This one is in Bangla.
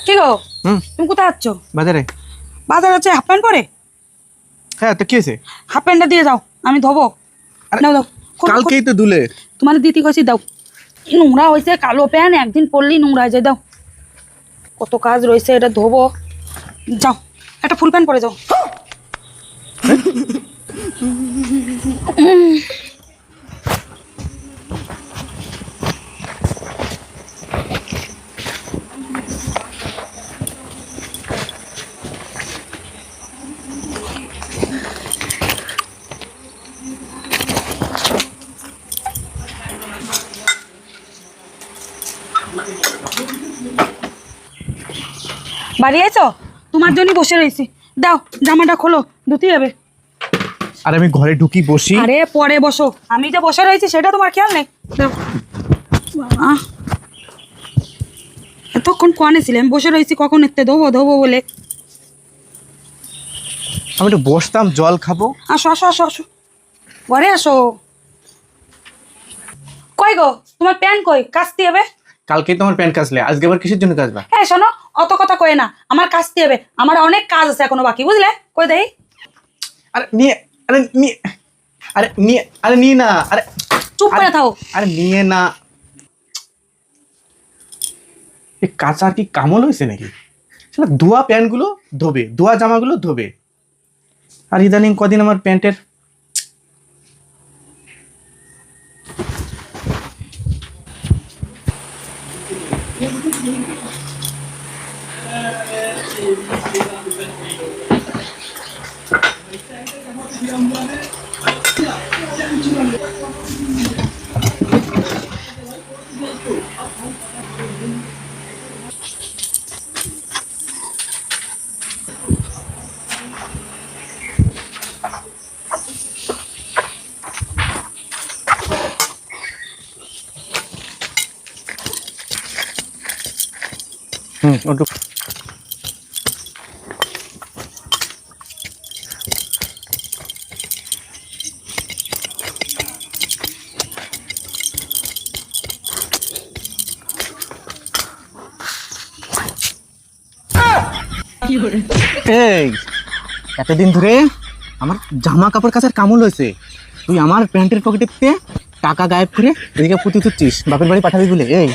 কি গো তুমি কোথায় যাচ্ছ? বাজারে। বাজার হচ্ছে হাফ প্যান্ট পরে? হ্যাঁ তো কি হয়েছে? হাফ প্যান্টটা দিয়ে যাও, আমি ধোবো। দাও দাও, কালকেই তো ধুলে। তোমার দিতে কইছি দাও। নোংরা হয়েছে, কালো প্যান্ট একদিন পরলেই নোংরা হয়ে যায়। দাও, কত কাজ রয়েছে, এটা ধোবো। যাও, একটা ফুল প্যান্ট পরে যাও। বাড়ি আইছো? তোমার জন্য বসে রয়েছি। দাও, জামাটা খোলো, ধুতে হবে। আর আমি ঘরে ঢুকি বসি। আরে পরে বসো, আমি যে বসে রয়েছি সেটা তোমার খেয়াল নেই। দাও। বাবা, এতক্ষণ কোয়ানে ছিলে? আমি বসে রয়েছি কখন এতে ধোবো ধোবো বলে। আমি একটু বসতাম, জল খাবো। আসো আসো আসো আসো, ঘরে আসো। কই গো, তোমার প্যান্ট কই? কাচতে হবে। কালকেই তোমার প্যান্ট কাচলে, আজকে আবার কিসের জন্য কাচবা? হ্যাঁ শোনো, অত কথা কয়ে না, আমার কাচতে হবে। আমার অনেক কাজ আছে এখনো বাকি, বুঝলে? কই দেই। আরে নিয়ে, আরে নিয়ে, আরে নিয়ে, আরে নিয়ে না, আরে চুপ করে থাও। আরে নিয়ে না। এই কাঁচার কি কামল হয়েছে নাকি? সেটা ধোয়া প্যান্টগুলো ধোবে, ধোয়া জামাগুলো ধোবে। আর ইদানিং কদিন আমার প্যান্টের ওটু এই এতদিন ধরে আমার জামা কাপড় কাচার কামল হয়েছে, তুই আমার প্যান্টের পকেটে টাকা গায়েব করে এদিকে পুঁতি তুচ্ছিস বাপের বাড়ি পাঠাবি বলে। এই